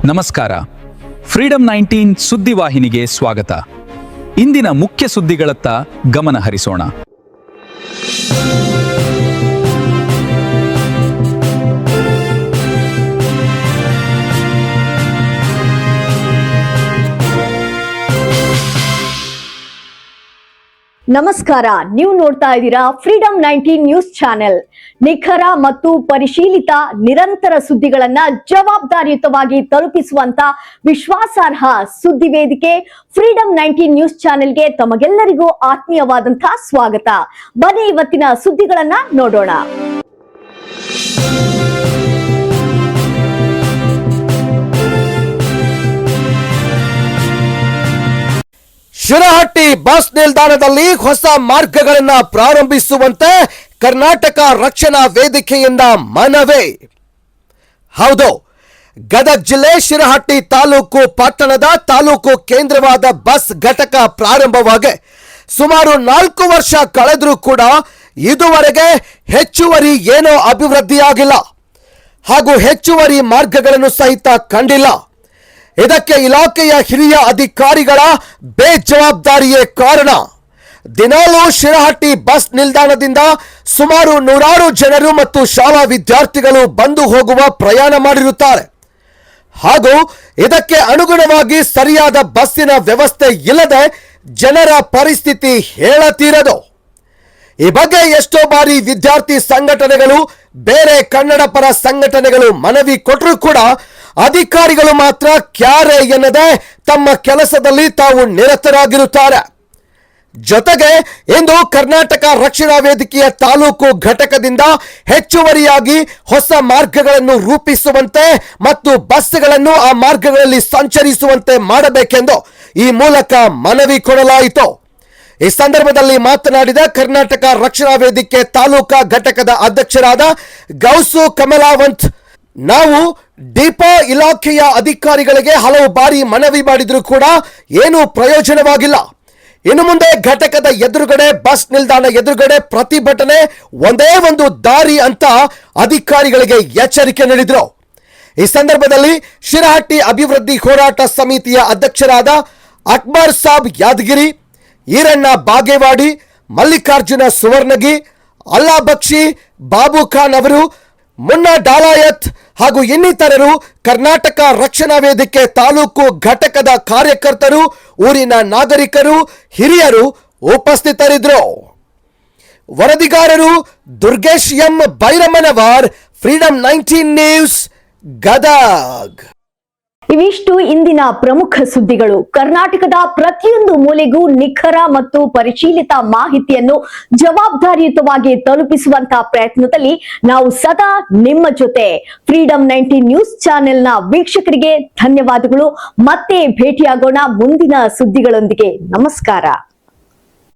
ನಮಸ್ಕಾರ. ಫ್ರೀಡಂ 19 ಸುದ್ದಿವಾಹಿನಿಗೆ ಸ್ವಾಗತ. ಇಂದಿನ ಮುಖ್ಯ ಸುದ್ದಿಗಳತ್ತ ಗಮನ ಹರಿಸೋಣ. ನಮಸ್ಕಾರ, ನೀವು ನೋಡ್ತಾ ಇದ್ದೀರಾ ಫ್ರೀಡಂ 19 ನ್ಯೂಸ್ ಚಾನೆಲ್. ನಿಖರ ಮತ್ತು ಪರಿಶೀಲಿತ ನಿರಂತರ ಸುದ್ದಿಗಳನ್ನ ಜವಾಬ್ದಾರಿಯುತವಾಗಿ ತಲುಪಿಸುವಂತ ವಿಶ್ವಾಸಾರ್ಹ ಸುದ್ದಿ ವೇದಿಕೆ ಫ್ರೀಡಂ 19 ನ್ಯೂಸ್ ಚಾನೆಲ್ಗೆ ತಮಗೆಲ್ಲರಿಗೂ ಆತ್ಮೀಯವಾದಂತಹ ಸ್ವಾಗತ. ಬನ್ನಿ ಇವತ್ತಿನ ಸುದ್ದಿಗಳನ್ನ ನೋಡೋಣ. ಶಿರಹಟ್ಟಿ ಬಸ್ ನಿಲ್ದಾಣದಲ್ಲಿ ಹೊಸ ಮಾರ್ಗಗಳನ್ನು ಪ್ರಾರಂಭಿಸುವಂತೆ ಕರ್ನಾಟಕ ರಕ್ಷಣಾ ವೇದಿಕೆಯಿಂದ ಮನವಿ. ಹೌದು, ಗದಗ ಜಿಲ್ಲೆ ಶಿರಹಟ್ಟಿ ತಾಲೂಕು ಪಟ್ಟಣದ ತಾಲೂಕು ಕೇಂದ್ರವಾದ ಬಸ್ ಘಟಕ ಪ್ರಾರಂಭವಾಗಿ ಸುಮಾರು 4 ವರ್ಷ ಕಳೆದರೂ ಕೂಡ ಇದುವರೆಗೆ ಹೆಚ್ಚುವರಿ ಏನೋ ಅಭಿವೃದ್ಧಿಯಾಗಿಲ್ಲ ಹಾಗೂ ಹೆಚ್ಚುವರಿ ಮಾರ್ಗಗಳನ್ನು ಸಹಿತ ಕಂಡಿಲ್ಲ. ಇದಕ್ಕೆ ಇಲಾಖೆಯ ಹಿರಿಯ ಅಧಿಕಾರಿಗಳ ಬೇಜವಾಬ್ದಾರಿಯೇ ಕಾರಣ. ದಿನಾಲೂ ಶಿರಹಟ್ಟಿ ಬಸ್ ನಿಲ್ದಾಣದಿಂದ ಸುಮಾರು 100 ಜನರು ಮತ್ತು ಶಾಲಾ ವಿದ್ಯಾರ್ಥಿಗಳು ಬಂದು ಹೋಗುವ ಪ್ರಯಾಣ ಮಾಡಿರುತ್ತಾರೆ ಹಾಗೂ ಇದಕ್ಕೆ ಅನುಗುಣವಾಗಿ ಸರಿಯಾದ ಬಸ್ಸಿನ ವ್ಯವಸ್ಥೆ ಇಲ್ಲದೆ ಜನರ ಪರಿಸ್ಥಿತಿ ಹೇಳತೀರದು. ಈ ಬಗ್ಗೆ ಎಷ್ಟೋ ಬಾರಿ ವಿದ್ಯಾರ್ಥಿ ಸಂಘಟನೆಗಳು, ಬೇರೆ ಕನ್ನಡ ಪರ ಸಂಘಟನೆಗಳು ಮನವಿ ಕೊಟ್ಟರೂ ಕೂಡ ಅಧಿಕಾರಿಗಳು ಮಾತ್ರ ಕ್ಯಾರೆ ಎನ್ನದೆ ತಮ್ಮ ಕೆಲಸದಲ್ಲಿ ತಾವು ನಿರತರಾಗಿರುತ್ತಾರೆ. ಜೊತೆಗೆ ಇಂದು ಕರ್ನಾಟಕ ರಕ್ಷಣಾ ವೇದಿಕೆಯ ತಾಲೂಕು ಘಟಕದಿಂದ ಹೆಚ್ಚುವರಿಯಾಗಿ ಹೊಸ ಮಾರ್ಗಗಳನ್ನು ರೂಪಿಸುವಂತೆ ಮತ್ತು ಬಸ್ಗಳನ್ನು ಆ ಮಾರ್ಗಗಳಲ್ಲಿ ಸಂಚರಿಸುವಂತೆ ಮಾಡಬೇಕೆಂದು ಈ ಮೂಲಕ ಮನವಿ ಕೊಡಲಾಯಿತು. ಈ ಸಂದರ್ಭದಲ್ಲಿ ಮಾತನಾಡಿದ ಕರ್ನಾಟಕ ರಕ್ಷಣಾ ವೇದಿಕೆ ತಾಲೂಕಾ ಘಟಕದ ಅಧ್ಯಕ್ಷರಾದ ಗೌಸು ಕಮಲಾವಂತ್, ನಾವು ಡಿಪೋ ಇಲಾಖೆಯ ಅಧಿಕಾರಿಗಳಿಗೆ ಹಲವು ಬಾರಿ ಮನವಿ ಮಾಡಿದರೂ ಕೂಡ ಏನೂ ಪ್ರಯೋಜನವಾಗಿಲ್ಲ. ಇನ್ನು ಮುಂದೆ ಘಟಕದ ಎದುರುಗಡೆ, ಬಸ್ ನಿಲ್ದಾಣ ಎದುರುಗಡೆ ಪ್ರತಿಭಟನೆ ಒಂದೇ ಒಂದು ದಾರಿ ಅಂತ ಅಧಿಕಾರಿಗಳಿಗೆ ಎಚ್ಚರಿಕೆ ನೀಡಿದರು. ಈ ಸಂದರ್ಭದಲ್ಲಿ ಶಿರಹಟ್ಟಿ ಅಭಿವೃದ್ಧಿ ಹೋರಾಟ ಸಮಿತಿಯ ಅಧ್ಯಕ್ಷರಾದ ಅಕ್ಬರ್ ಸಾಬ್ ಯಾದಗಿರಿ, ಈರಣ್ಣ ಬಾಗೇವಾಡಿ, ಮಲ್ಲಿಕಾರ್ಜುನ ಸುವರ್ಣಗಿ, ಅಲ್ಲಾ ಬಕ್ಷಿ, ಬಾಬು ಖಾನ್ ಅವರು, ಮುನ್ನಾ ಡಾಲಾಯತ್ ಹಾಗೂ ಇನ್ನಿತರರು ಕರ್ನಾಟಕ ರಕ್ಷಣಾ ವೇದಿಕೆ ತಾಲೂಕು ಘಟಕದ ಕಾರ್ಯಕರ್ತರು, ಊರಿನ ನಾಗರಿಕರು, ಹಿರಿಯರು ಉಪಸ್ಥಿತರಿದ್ದರು. ವರದಿಗಾರರು Durgesh M Byrammanavar, freedom 19 news, Gadag. ಇವಿಷ್ಟು ಇಂದಿನ ಪ್ರಮುಖ ಸುದ್ದಿಗಳು. ಕರ್ನಾಟಕದ ಪ್ರತಿಯೊಂದು ಮೂಲೆಗೂ ನಿಖರ ಮತ್ತು ಪರಿಶೀಲಿತ ಮಾಹಿತಿಯನ್ನು ಜವಾಬ್ದಾರಿಯುತವಾಗಿ ತಲುಪಿಸುವಂತಹ ಪ್ರಯತ್ನದಲ್ಲಿ ನಾವು ಸದಾ ನಿಮ್ಮ ಜೊತೆ. ಫ್ರೀಡಂ 19 ನ್ಯೂಸ್ ಚಾನೆಲ್ನ ವೀಕ್ಷಕರಿಗೆ ಧನ್ಯವಾದಗಳು. ಮತ್ತೆ ಭೇಟಿಯಾಗೋಣ ಮುಂದಿನ ಸುದ್ದಿಗಳೊಂದಿಗೆ. ನಮಸ್ಕಾರ.